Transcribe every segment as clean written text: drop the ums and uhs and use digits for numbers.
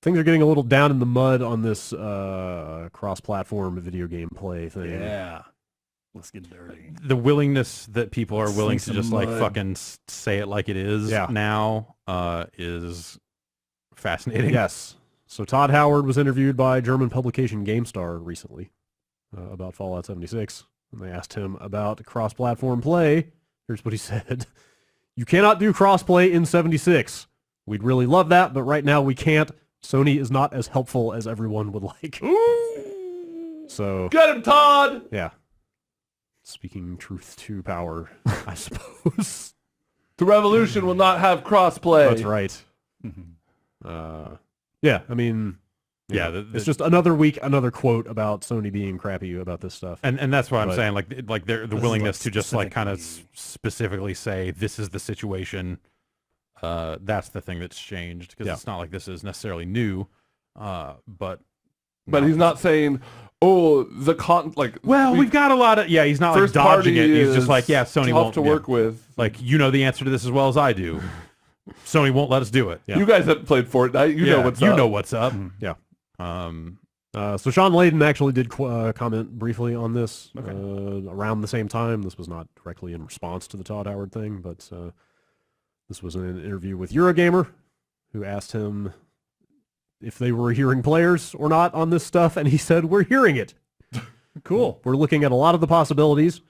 things are getting a little down in the mud on this cross-platform video game play thing. Yeah. Let's get dirty. The willingness that people are willing to just like mud. fucking say it like it is now is fascinating. Yes. So Todd Howard was interviewed by German publication GameStar recently about Fallout 76. And they asked him about cross-platform play. Here's what he said. You cannot do cross-play in 76. We'd really love that, but right now we can't. Sony is not as helpful as everyone would like. Ooh. So Get him, Todd! yeah. Speaking truth to power, I suppose. The revolution will not have crossplay. That's right. Yeah, I mean, Yeah, it's just another week, another quote about Sony being crappy about this stuff. And that's what I'm saying. Like the willingness like to just like kind of specifically say this is the situation. That's the thing that's changed because it's not like this is necessarily new. But he's not saying, oh, we've got a lot of he's not like first dodging party it. He's just is like Sony tough won't to work with. Like you know the answer to this as well as I do. Sony won't let us do it. You guys haven't played Fortnite. You know what's up. You know what's up. Yeah. So Sean Layden actually did comment briefly on this around the same time. This was not directly in response to the Todd Howard thing, but this was an interview with Eurogamer, who asked him if they were hearing players or not on this stuff, and he said, we're hearing it. Cool. We're looking at a lot of the possibilities.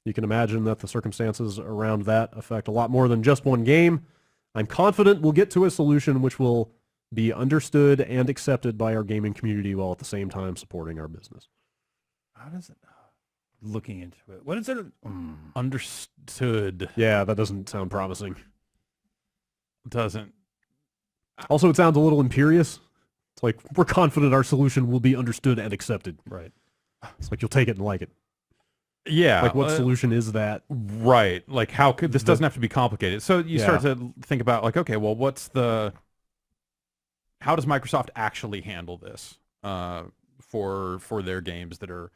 You can imagine that the circumstances around that affect a lot more than just one game. I'm confident we'll get to a solution which will be understood and accepted by our gaming community while at the same time supporting our business. How does it... Looking into it. What is it? Understood. Yeah, that doesn't sound promising. Doesn't. Also, it sounds a little imperious. It's like, we're confident our solution will be understood and accepted. Right. It's like, you'll take it and like it. Yeah. Like, what solution is that? Right. Like, how could... This doesn't have to be complicated. So you start to think about, like, okay, well, what's the... How does Microsoft actually handle this for their games that are...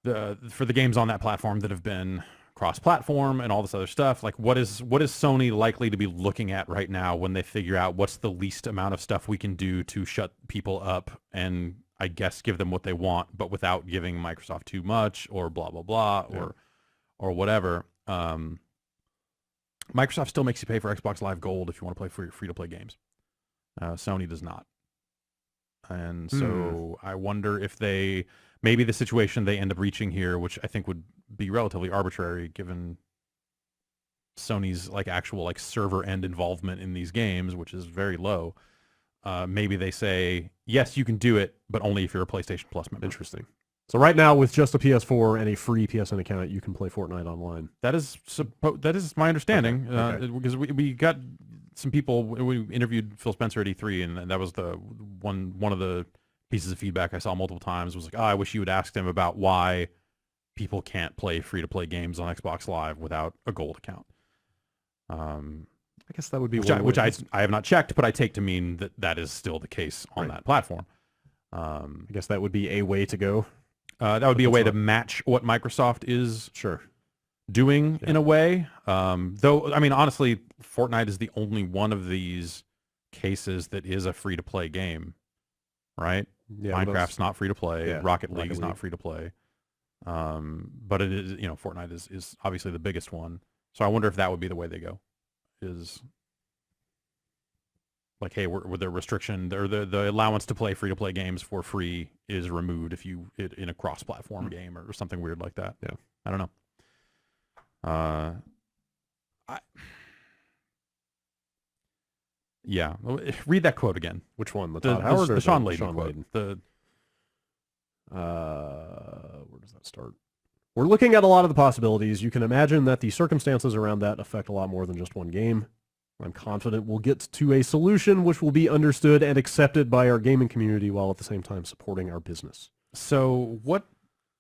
for the games on that platform that have been cross-platform and all this other stuff? Like, what is Sony likely to be looking at right now when they figure out what's the least amount of stuff we can do to shut people up and, I guess, give them what they want, but without giving Microsoft too much or blah, blah, blah, or whatever. Microsoft still makes you pay for Xbox Live Gold if you want to play free-to-play games. Sony does not. And so I wonder if maybe the situation they end up reaching here, which I think would be relatively arbitrary given Sony's like actual like server end involvement in these games, which is very low. Maybe they say, yes, you can do it, but only if you're a PlayStation Plus member. Interesting. So right now, with just a PS4 and a free PSN account, you can play Fortnite online. That is my understanding. Okay. Because we got some people, we interviewed Phil Spencer at E3, and that was the one of the pieces of feedback I saw multiple times was like, I wish you would ask them about why people can't play free-to-play games on Xbox Live without a gold account. I guess that would be which I have not checked, but I take to mean that is still the case on that platform. I guess that would be a way to go. That would be a way to match what Microsoft is doing in a way. Though, I mean, honestly, Fortnite is the only one of these cases that is a free-to-play game, right? Yeah, Minecraft's not free-to-play. Yeah, Rocket League is not free-to-play. But it is, Fortnite is obviously the biggest one. So I wonder if that would be the way they go. Is like, hey, with the restriction or the allowance to play free-to-play games for free is removed if you in a cross-platform game or something weird like that. Yeah, I don't know. Yeah, read that quote again. Which one? The Todd Howard or the Sean Layden Sean quote? Layden? Where does that start? We're looking at a lot of the possibilities. You can imagine that the circumstances around that affect a lot more than just one game. I'm confident we'll get to a solution which will be understood and accepted by our gaming community while at the same time supporting our business. So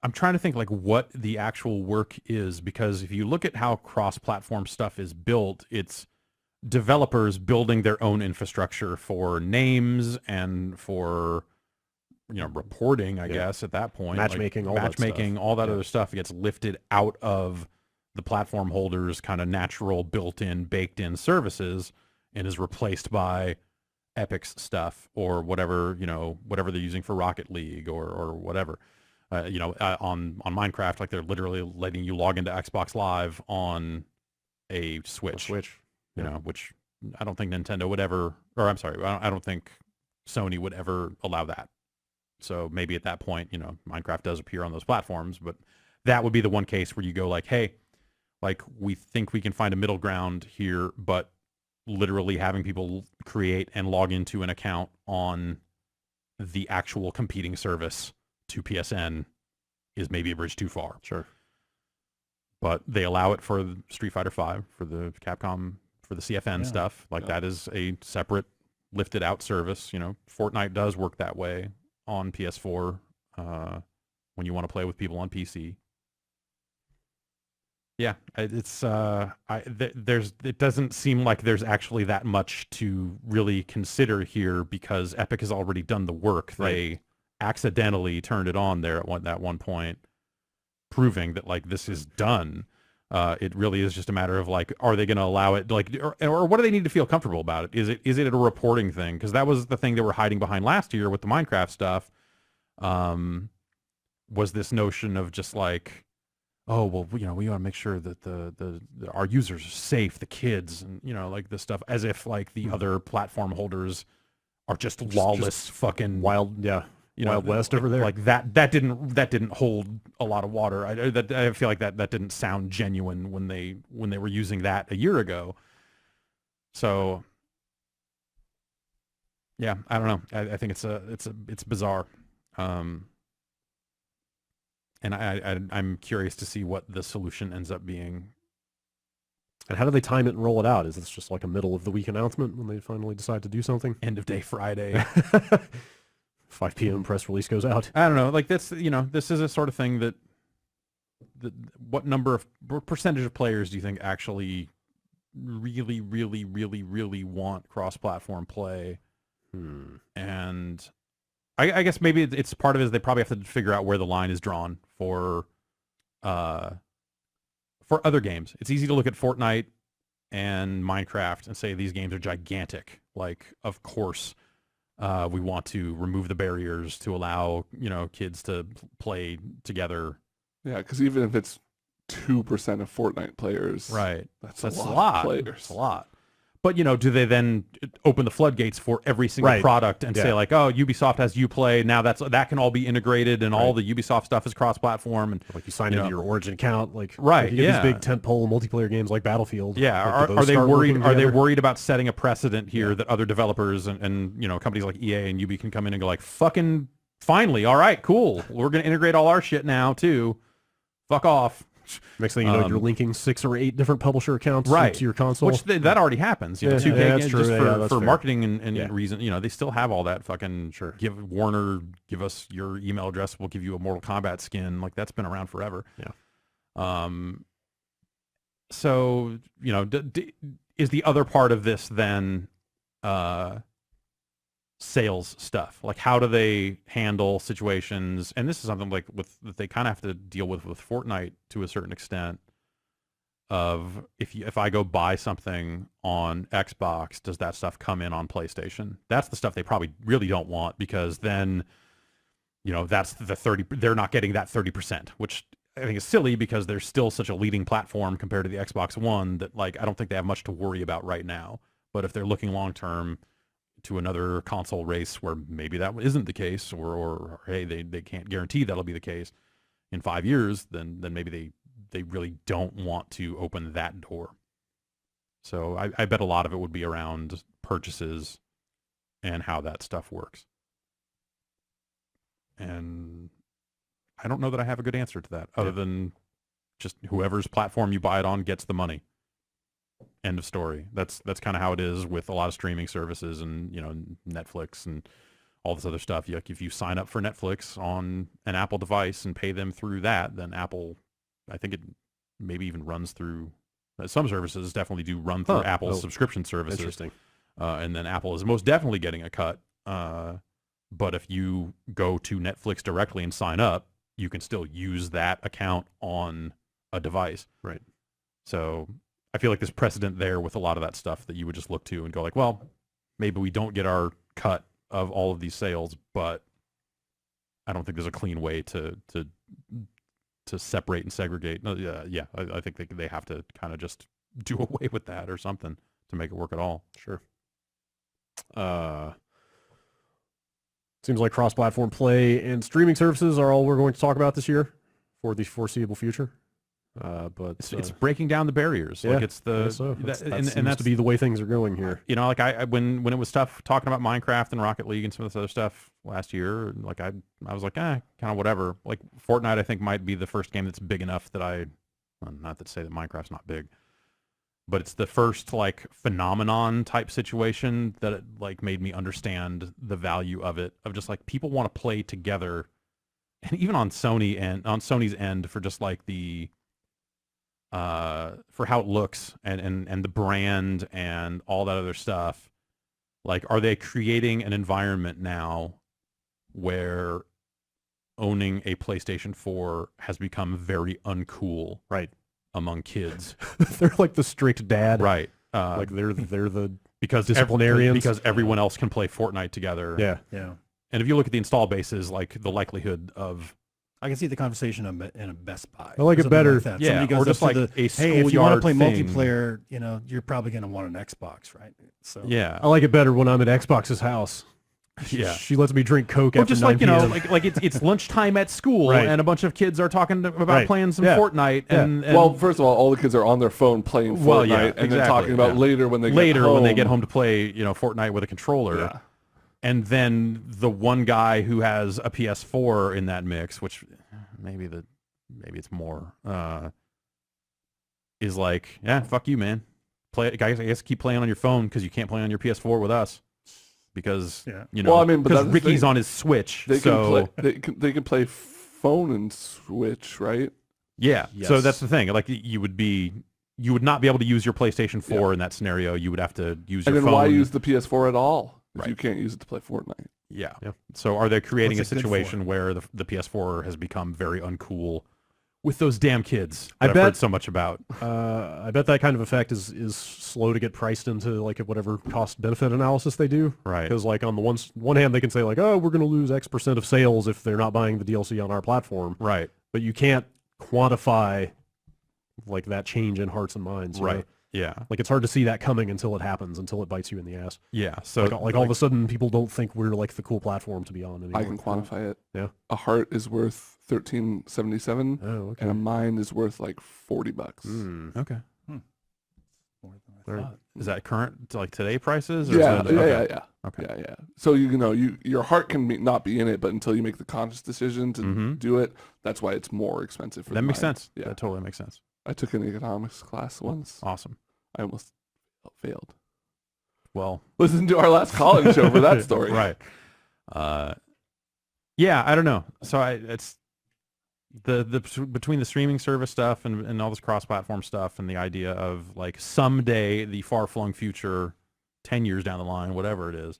I'm trying to think like what the actual work is, because if you look at how cross-platform stuff is built, it's developers building their own infrastructure for names and for reporting, I guess, at that point. Matchmaking, all that other stuff gets lifted out of the platform holders' kind of natural built-in, baked-in services and is replaced by Epic's stuff or whatever, whatever they're using for Rocket League or whatever. On Minecraft, like they're literally letting you log into Xbox Live on a Switch. Which I don't think Nintendo would ever, or I'm sorry, I don't think Sony would ever allow that. So maybe at that point, Minecraft does appear on those platforms, but that would be the one case where you go like, hey, like we think we can find a middle ground here, but literally having people create and log into an account on the actual competing service to PSN is maybe a bridge too far. Sure. But they allow it for Street Fighter V, for the Capcom, for the CFN stuff. Like that is a separate lifted out service. Fortnite does work that way on PS4 when you want to play with people on PC. Yeah, it's it doesn't seem like there's actually that much to really consider here because Epic has already done the work. Right. They accidentally turned it on there at that one point, proving that like this is done. It really is just a matter of like, are they going to allow it? Like, or what do they need to feel comfortable about it? Is it a reporting thing? Because that was the thing they were hiding behind last year with the Minecraft stuff. Was this notion of just like, oh well, we want to make sure that our users are safe, the kids, and like this stuff, as if like the other platform holders are just lawless, fucking wild, Wild West over there. Like that didn't hold a lot of water. I feel like that didn't sound genuine when they were using that a year ago. So yeah, I don't know. I think it's bizarre. And I'm curious to see what the solution ends up being. And how do they time it and roll it out? Is this just like a middle of the week announcement when they finally decide to do something? End of day Friday. 5 p.m. press release goes out. I don't know. Like this is a sort of thing that what percentage of players do you think actually really, really, really, really want cross-platform play? And I guess maybe it's part of it is they probably have to figure out where the line is drawn for other games. It's easy to look at Fortnite and Minecraft and say these games are gigantic. Like, of course, we want to remove the barriers to allow kids to play together. Yeah, because even if it's 2% of Fortnite players, right, that's a lot of players. That's a lot. But do they then open the floodgates for every single product and say like, oh, Ubisoft has Uplay, now that can all be integrated and all the Ubisoft stuff is cross-platform, and like you sign into your Origin account, like right, you get these big tentpole multiplayer games like Battlefield. Yeah, like, are they worried? Are they worried about setting a precedent here that other developers and companies like EA and Ubi can come in and go like, fucking finally, all right, cool, we're gonna integrate all our shit now too. Fuck off. Next thing you know, you're linking 6 or 8 different publisher accounts to your console. Which that already happens. 2K, that's true. Just for marketing and reason, they still have all that fucking give Warner, give us your email address, we'll give you a Mortal Kombat skin. Like that's been around forever. Yeah. So, is the other part of this then sales stuff? Like how do they handle situations, and this is something like that they kind of have to deal with Fortnite to a certain extent, of if I go buy something on Xbox, does that stuff come in on PlayStation? That's the stuff they probably really don't want, because then that's the 30, they're not getting that 30%, which I think is silly because they're still such a leading platform compared to the Xbox One that like I don't think they have much to worry about right now. But if they're looking long term to another console race where maybe that isn't the case, or hey, they can't guarantee that'll be the case in 5 years, then maybe they really don't want to open that door. So I bet a lot of it would be around purchases and how that stuff works. And I don't know that I have a good answer to that, other than just whoever's platform you buy it on gets the money. End of story. That's kind of how it is with a lot of streaming services and Netflix and all this other stuff. Like if you sign up for Netflix on an Apple device and pay them through that, then Apple, I think it maybe even runs through some services. Definitely do run through Apple's subscription services. Interesting. And then Apple is most definitely getting a cut. But if you go to Netflix directly and sign up, you can still use that account on a device. Right. So I feel like there's precedent there with a lot of that stuff that you would just look to and go like, well, maybe we don't get our cut of all of these sales, but I don't think there's a clean way to separate and segregate. No, yeah, I think they have to kind of just do away with that or something to make it work at all. Sure. Seems like cross-platform play and streaming services are all we're going to talk about this year for the foreseeable future. But It's breaking down the barriers. Yeah, Like it's I the guess so. that- and and seems that's to be the way things are going here. You know, like I when it was tough talking about Minecraft and Rocket League and some of this other stuff last year, like I was like, kind of whatever. Like Fortnite, I think might be the first game that's big enough that not to say that Minecraft's not big, but it's the first like phenomenon type situation that it like made me understand the value of it, of just like people want to play together, and even on Sony's end for just like the for how it looks and the brand and all that other stuff. Like, are they creating an environment now where owning a PlayStation 4 has become very uncool, Right. among kids? They're like the strict dad. Right. Like they're the because disciplinarians. because everyone else can play Fortnite together. yeah. Yeah. And if you look at the install bases, like the likelihood of I can see the conversation in a Best Buy. I like or it something better. Like that. Yeah, Somebody goes or just up to like the, a hey, if you want to schoolyard play thing. multiplayer, you know, you're probably going to want an Xbox, right? So yeah. I like it better when I'm at Xbox's house. Yeah. She lets me drink Coke Or after just 9 like, you know, p.m. like it's lunchtime at school, Right. and a bunch of kids are talking about Right. playing some Yeah. Fortnite. Yeah. And Well, first of all the kids are on their phone playing Fortnite, Well, yeah, and then exactly, talking about yeah. later when they get home to play, you know, Fortnite with a controller. Yeah. And then the one guy who has a PS4 in that mix, which maybe it's more, is like, yeah, fuck you, man. Play, guys. I guess keep playing on your phone because you can't play on your PS4 with us. Because Yeah. you know, Well, I mean, but because that's the Ricky's thing. on his Switch, They so they can play phone and Switch, right? yeah. So Yes. that's the thing. Like you would not be able to use your PlayStation 4 in that scenario. You would have to use And your then phone. why use the PS4 at all if Right. you can't use it to play Fortnite? Yeah. Yeah. So are they creating What's a it good situation where the PS4 has become very uncool with those damn kids I that I've bet- heard so much about? I bet that kind of effect is slow to get priced into like whatever cost benefit analysis they do. Right. Because like on the one hand they can say like, oh, we're going to lose X% of sales if they're not buying the DLC on our platform, Right. but you can't quantify like that change in hearts and minds. you know? Right. Yeah. Like it's hard to see that coming until it happens, until it bites you in the ass. Yeah. So Like all of a sudden people don't think we're like the cool platform to be on anymore. I can quantify it. Yeah. A heart is worth $13.77, Oh, okay. and a mind is worth like $40. Hmm. okay. more than I Right. thought. Is that current to like today prices? Or Yeah, is that, yeah, okay. yeah. Okay. Yeah. So you know, your heart can not be in it, but until you make the conscious decision to Mhm. do it, that's why it's more expensive. For That the makes mind. sense. Yeah, That totally makes sense. I took an economics class once. Awesome. I almost failed. Well, Listen to our last call-in show for that story. right. Yeah, I don't know. So it's the between the streaming service stuff and all this cross-platform stuff and the idea of like someday the far-flung future, 10 years down the line, whatever it is,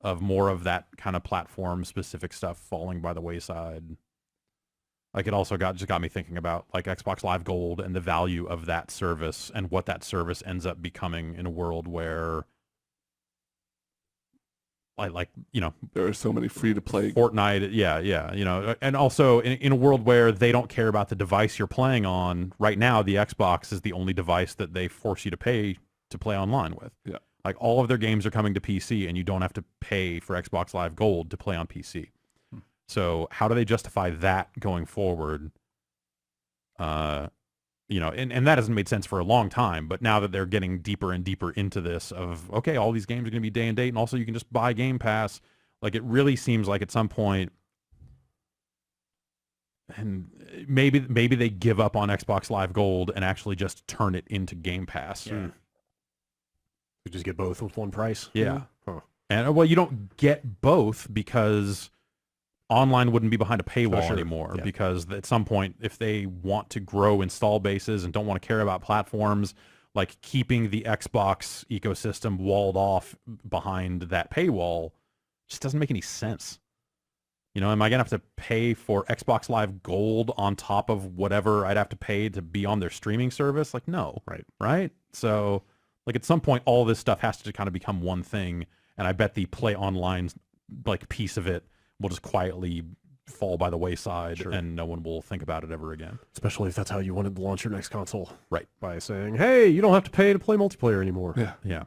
of more of that kind of platform-specific stuff falling by the wayside. Like it also just got me thinking about like Xbox Live Gold and the value of that service and what that service ends up becoming in a world where like you know, There are so many free-to-play. Fortnite, yeah, you know, and also in a world where they don't care about the device you're playing on. Right now, the Xbox is the only device that they force you to pay to play online with. Yeah. Like all of their games are coming to PC, and you don't have to pay for Xbox Live Gold to play on PC. So how do they justify that going forward? You know, and that hasn't made sense for a long time, but now that they're getting deeper and deeper into this of, okay, all these games are going to be day and date, and also you can just buy Game Pass, like it really seems like at some point, and maybe they give up on Xbox Live Gold and actually just turn it into Game Pass. Yeah. You just get both with one price. Yeah. Huh. And well, you don't get both because online wouldn't be behind a paywall sure. anymore, Yeah. because at some point, if they want to grow install bases and don't want to care about platforms, like keeping the Xbox ecosystem walled off behind that paywall just doesn't make any sense. You know, am I going to have to pay for Xbox Live Gold on top of whatever I'd have to pay to be on their streaming service? Like, no. Right. Right? So Like at some point, all this stuff has to kind of become one thing, and I bet the play online like piece of it will just quietly fall by the wayside, Sure. and no one will think about it ever again. Especially if that's how you wanted to launch your next console. Right. By saying, hey, you don't have to pay to play multiplayer anymore. Yeah. Yeah.